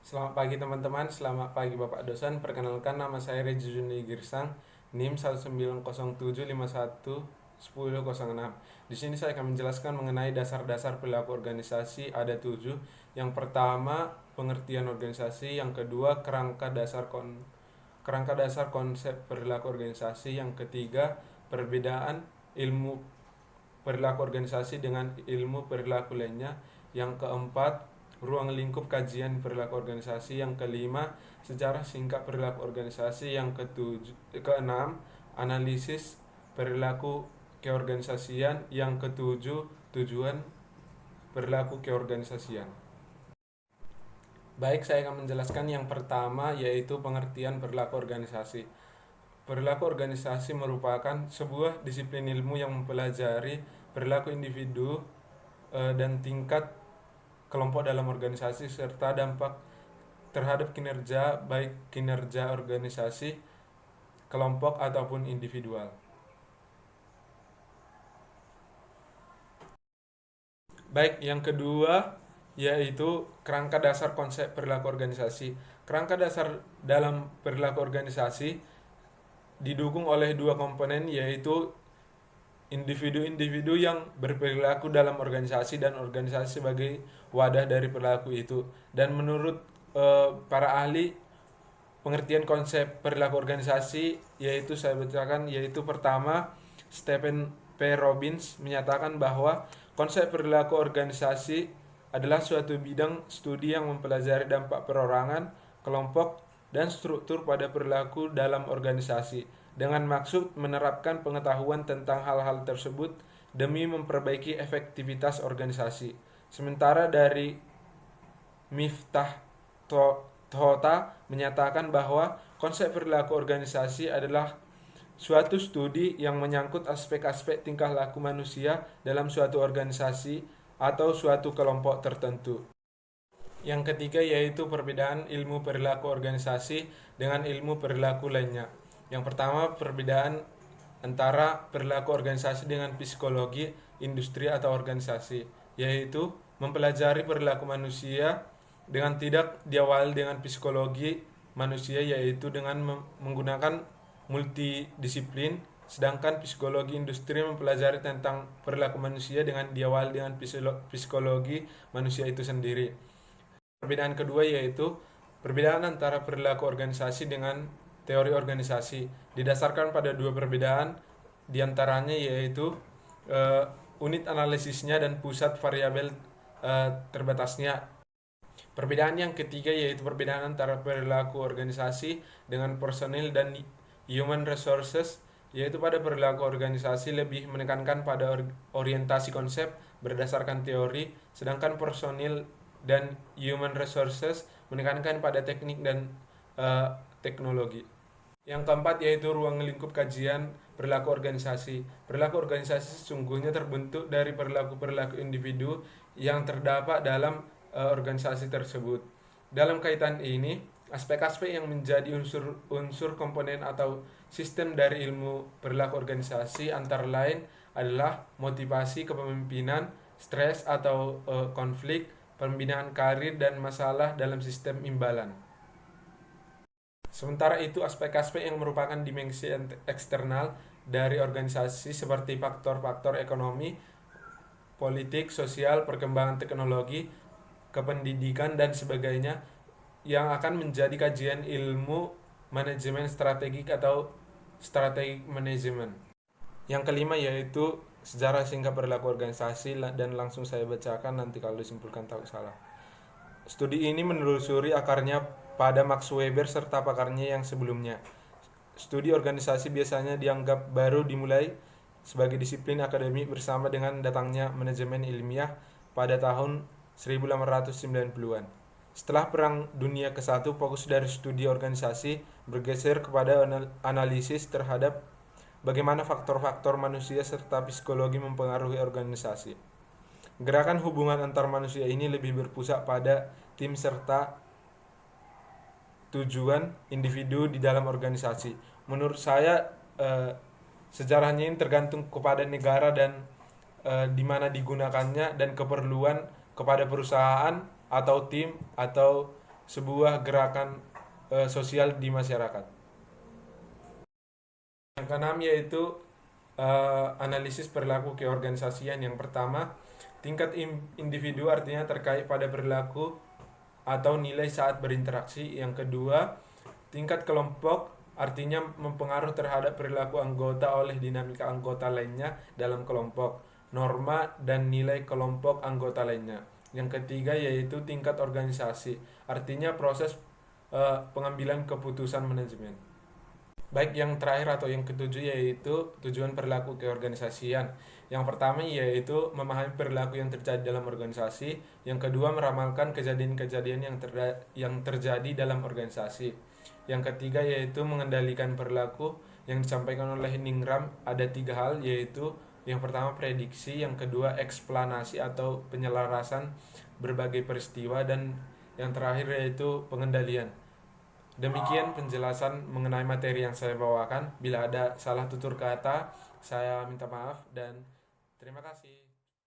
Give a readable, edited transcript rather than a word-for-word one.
Selamat pagi teman-teman, selamat pagi Bapak dosen. Perkenalkan nama saya Regi Juni Girsang, NIM 190711006. Di sini saya akan menjelaskan mengenai dasar-dasar perilaku organisasi ada 7. Yang pertama, pengertian organisasi, yang kedua, kerangka dasar konsep perilaku organisasi, yang ketiga, perbedaan ilmu perilaku organisasi dengan ilmu perilaku lainnya. Yang keempat, ruang lingkup kajian perilaku organisasi. Yang kelima, sejarah singkat perilaku organisasi. Yang keenam, analisis perilaku keorganisasian. Yang ketujuh, tujuan perilaku keorganisasian. Baik, saya akan menjelaskan yang pertama, yaitu pengertian perilaku organisasi. Perilaku organisasi merupakan sebuah disiplin ilmu yang mempelajari perilaku individu dan tingkat kelompok dalam organisasi serta dampak terhadap kinerja, baik kinerja organisasi, kelompok ataupun individual. Baik, yang kedua yaitu kerangka dasar konsep perilaku organisasi. Kerangka dasar dalam perilaku organisasi didukung oleh dua komponen, yaitu individu-individu yang berperilaku dalam organisasi dan organisasi sebagai wadah dari perilaku itu. Dan menurut para ahli, pengertian konsep perilaku organisasi yaitu saya bacakan, yaitu pertama, Stephen P. Robbins menyatakan bahwa konsep perilaku organisasi adalah suatu bidang studi yang mempelajari dampak perorangan, kelompok, dan struktur pada perilaku dalam organisasi dengan maksud menerapkan pengetahuan tentang hal-hal tersebut demi memperbaiki efektivitas organisasi. Sementara dari Miftah Thota menyatakan bahwa konsep perilaku organisasi adalah suatu studi yang menyangkut aspek-aspek tingkah laku manusia dalam suatu organisasi atau suatu kelompok tertentu. Yang ketiga yaitu perbedaan ilmu perilaku organisasi dengan ilmu perilaku lainnya. Yang pertama, perbedaan antara perilaku organisasi dengan psikologi industri atau organisasi, yaitu mempelajari perilaku manusia dengan tidak diawali dengan psikologi manusia, yaitu dengan menggunakan multidisiplin, sedangkan psikologi industri mempelajari tentang perilaku manusia dengan diawali dengan psikologi manusia itu sendiri. Perbedaan kedua yaitu perbedaan antara perilaku organisasi dengan teori organisasi. Didasarkan pada dua perbedaan, diantaranya yaitu unit analisisnya dan pusat variabel terbatasnya. Perbedaan yang ketiga yaitu perbedaan antara perilaku organisasi dengan personil dan human resources, yaitu pada perilaku organisasi lebih menekankan pada orientasi konsep berdasarkan teori, sedangkan personil dan human resources menekankan pada teknik dan teknologi. Yang keempat yaitu ruang lingkup kajian perilaku organisasi. Perilaku organisasi sesungguhnya terbentuk dari perilaku-perilaku individu yang terdapat dalam organisasi tersebut. Dalam kaitan ini, aspek-aspek yang menjadi unsur komponen atau sistem dari ilmu perilaku organisasi antara lain adalah motivasi kepemimpinan, stres atau konflik, pembinaan karir, dan masalah dalam sistem imbalan. Sementara itu, aspek-aspek yang merupakan dimensi eksternal dari organisasi seperti faktor-faktor ekonomi, politik, sosial, perkembangan teknologi, kependidikan, dan sebagainya yang akan menjadi kajian ilmu manajemen strategik atau strategic management. Yang kelima yaitu sejarah singkat perilaku organisasi, dan langsung saya bacakan, nanti kalau disimpulkan tahu salah. Studi ini menelusuri akarnya pada Max Weber serta pakarnya yang sebelumnya. Studi organisasi biasanya dianggap baru dimulai sebagai disiplin akademik bersama dengan datangnya manajemen ilmiah pada tahun 1890-an. Setelah Perang Dunia ke-1, fokus dari studi organisasi bergeser kepada analisis terhadap bagaimana faktor-faktor manusia serta psikologi mempengaruhi organisasi. Gerakan hubungan antar manusia ini lebih berpusat pada tim serta tujuan individu di dalam organisasi. Menurut saya sejarahnya ini tergantung kepada negara dan di mana digunakannya dan keperluan kepada perusahaan atau tim atau sebuah gerakan sosial di masyarakat. Yang keenam yaitu analisis perilaku keorganisasian. Yang pertama, tingkat individu artinya terkait pada perilaku atau nilai saat berinteraksi. Yang kedua, tingkat kelompok artinya mempengaruhi terhadap perilaku anggota oleh dinamika anggota lainnya dalam kelompok, norma dan nilai kelompok anggota lainnya. Yang ketiga yaitu tingkat organisasi, artinya proses pengambilan keputusan manajemen. Baik, yang terakhir atau yang ketujuh yaitu tujuan perilaku keorganisasian. Yang pertama yaitu memahami perilaku yang terjadi dalam organisasi. Yang kedua, meramalkan kejadian-kejadian yang terjadi dalam organisasi. Yang ketiga yaitu mengendalikan perilaku. Yang disampaikan oleh Ningram ada 3 hal, yaitu yang pertama prediksi, yang kedua eksplanasi atau penyelarasan berbagai peristiwa, dan yang terakhir yaitu pengendalian. Demikian penjelasan mengenai materi yang saya bawakan. Bila ada salah tutur kata, saya minta maaf dan terima kasih.